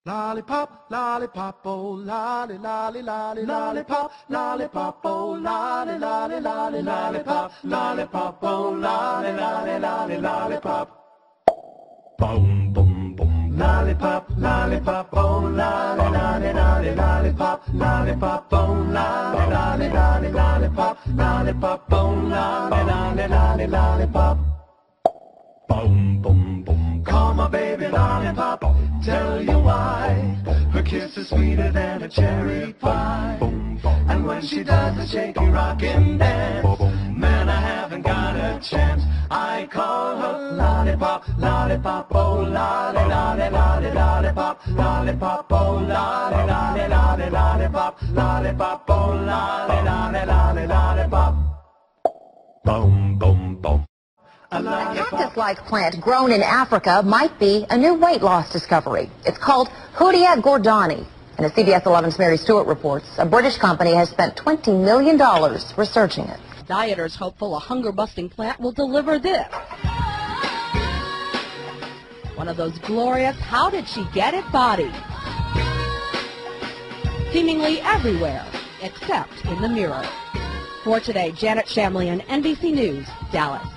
Lollipop, lollipop, oh lolly, lolly, lolly, lollipop, lollipop, oh lolly, lolly, lolly, lollipop, lollipop, oh lolly, lolly, lolly, lollipop. Boom, boom, boom. Lollipop, lollipop, oh lolly, lolly, lolly, lollipop, lollipop, oh lolly, lolly, lolly, lollipop, lollipop, oh lolly, lolly, lolly, lollipop. Boom, boom, boom. Call my baby lollipop, tell you why. Her kiss is sweeter than a cherry pie. And when she does the shaky rockin' dance, man, I haven't got a chance. I call her lollipop, lollipop, oh lolly, lolly, lolly, lollipop, lollipop, oh lolly, lolly, lolly, lollipop, lollipop, oh lolly, lolly, lolly, lollipop. Boom, boom, boom. A cactus-like plant grown in Africa might be a new weight loss discovery. It's called Hoodia gordani. And as CBS 11's Mary Stewart reports, a British company has spent $20 million researching it. Dieters hopeful a hunger-busting plant will deliver this. One of those glorious how-did-she-get-it bodies. Seemingly everywhere, except in the mirror. For today, Janet Shamlian, NBC News, Dallas.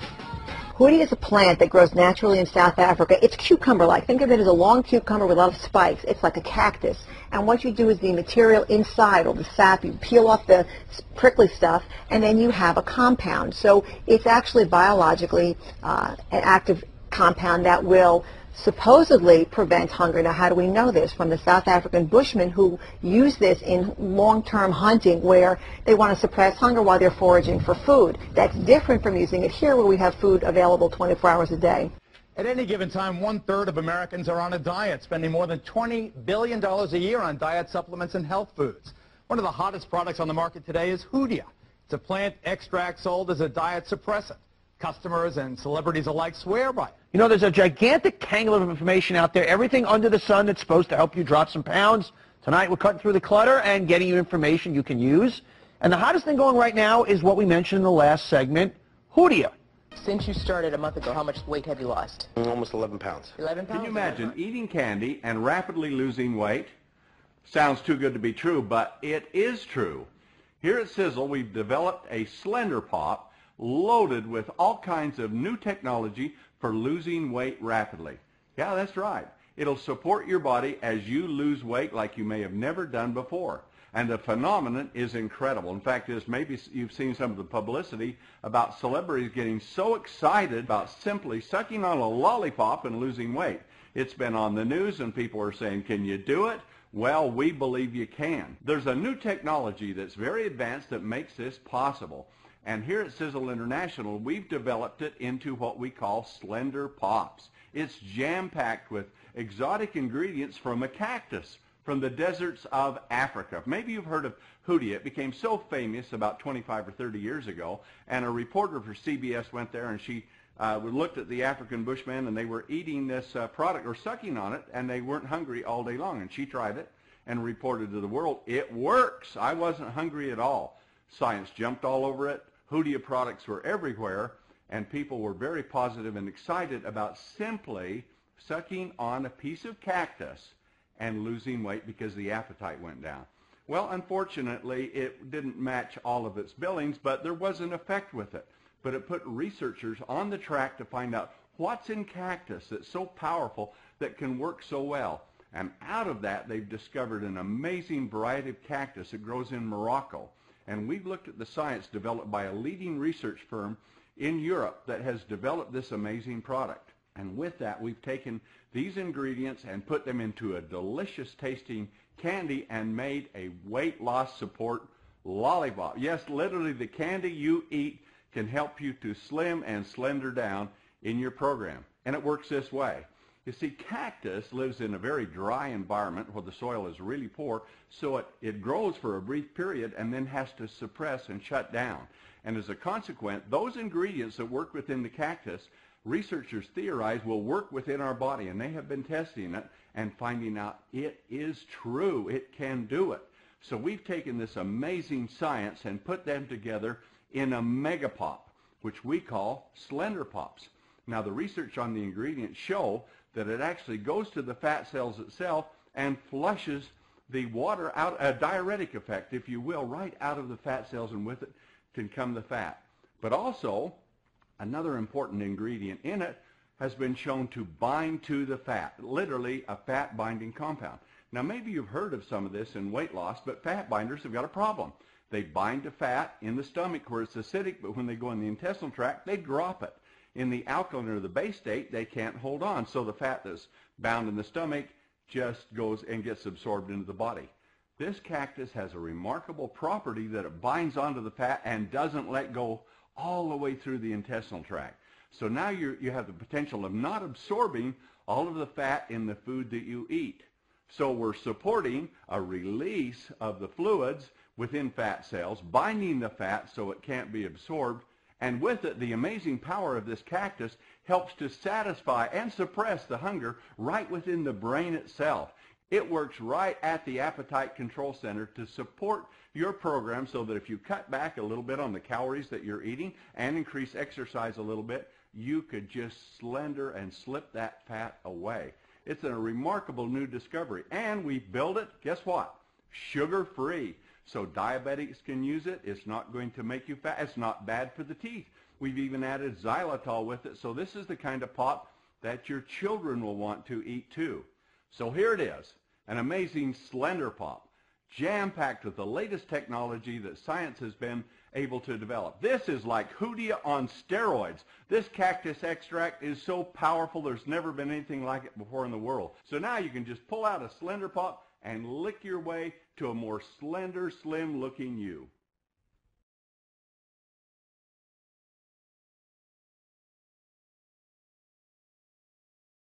Hoodia is a plant that grows naturally in South Africa. It's cucumber-like. Think of it as a long cucumber with a lot of spikes. It's like a cactus. And what you do is the material inside, or the sap, you peel off the prickly stuff, and then you have a compound. So it's actually biologically an active compound that will supposedly prevent hunger. Now, how do we know this? From the South African Bushmen who use this in long-term hunting where they want to suppress hunger while they're foraging for food. That's different from using it here where we have food available 24 hours a day. At any given time, 1/3 of Americans are on a diet, spending more than $20 billion a year on diet supplements and health foods. One of the hottest products on the market today is Hoodia. It's a plant extract sold as a diet suppressant. Customers and celebrities alike swear by it. You know, there's a gigantic tangle of information out there, everything under the sun that's supposed to help you drop some pounds. Tonight we're cutting through the clutter and getting you information you can use. And the hottest thing going right now is what we mentioned in the last segment, Hoodia. Since you started a month ago, how much weight have you lost? Almost 11 pounds. 11 pounds? Can you imagine eating candy and rapidly losing weight? Sounds too good to be true, but it is true. Here at Sizzle, we've developed a Slender Pop loaded with all kinds of new technology for losing weight rapidly. Yeah, that's right. It'll support your body as you lose weight like you may have never done before. And the phenomenon is incredible. In fact, as maybe you've seen some of the publicity about celebrities getting so excited about simply sucking on a lollipop and losing weight. It's been on the news and people are saying, can you do it? Well, we believe you can. There's a new technology that's very advanced that makes this possible. And here at Sizzle International, we've developed it into what we call Slender Pops. It's jam-packed with exotic ingredients from a cactus from the deserts of Africa. Maybe you've heard of Hoodia. It became so famous about 25 or 30 years ago, and a reporter for CBS went there, and she looked at the African Bushmen, and they were eating this product or sucking on it, and they weren't hungry all day long. And she tried it and reported to the world, it works. I wasn't hungry at all. Science jumped all over it. Hoodia products were everywhere, and people were very positive and excited about simply sucking on a piece of cactus and losing weight because the appetite went down. Well, unfortunately, it didn't match all of its billings, but there was an effect with it. But it put researchers on the track to find out what's in cactus that's so powerful that can work so well. And out of that, they've discovered an amazing variety of cactus that grows in Morocco. And we've looked at the science developed by a leading research firm in Europe that has developed this amazing product. And with that, we've taken these ingredients and put them into a delicious tasting candy and made a weight loss support lollipop. Yes, literally the candy you eat can help you to slim and slender down in your program. And it works this way. You see, cactus lives in a very dry environment where the soil is really poor, so it grows for a brief period and then has to suppress and shut down. And as a consequence, those ingredients that work within the cactus, researchers theorize will work within our body, and they have been testing it and finding out it is true. It can do it. So we've taken this amazing science and put them together in a mega pop, which we call Slender Pops. Now, the research on the ingredients show that it actually goes to the fat cells itself and flushes the water out, a diuretic effect, if you will, right out of the fat cells, and with it can come the fat. But also, another important ingredient in it has been shown to bind to the fat, literally a fat binding compound. Now maybe you've heard of some of this in weight loss, but fat binders have got a problem. They bind to fat in the stomach where it's acidic, but when they go in the intestinal tract, they drop it. In the alkaline or the base state, they can't hold on, so the fat that's bound in the stomach just goes and gets absorbed into the body. This cactus has a remarkable property that it binds onto the fat and doesn't let go all the way through the intestinal tract. So now you have the potential of not absorbing all of the fat in the food that you eat. So we're supporting a release of the fluids within fat cells, binding the fat so it can't be absorbed, and with it, the amazing power of this cactus helps to satisfy and suppress the hunger right within the brain itself. It works right at the appetite control center to support your program so that if you cut back a little bit on the calories that you're eating and increase exercise a little bit, you could just slender and slip that fat away. It's a remarkable new discovery. And we build it, guess what? Sugar-free. So diabetics can use it. It's not going to make you fat. It's not bad for the teeth. We've even added xylitol with it. So this is the kind of pop that your children will want to eat too. So here it is, an amazing Slender Pop, jam-packed with the latest technology that science has been able to develop. This is like Hoodia on steroids. This cactus extract is so powerful, there's never been anything like it before in the world. So now you can just pull out a Slender Pop and lick your way to a more slender, slim-looking you.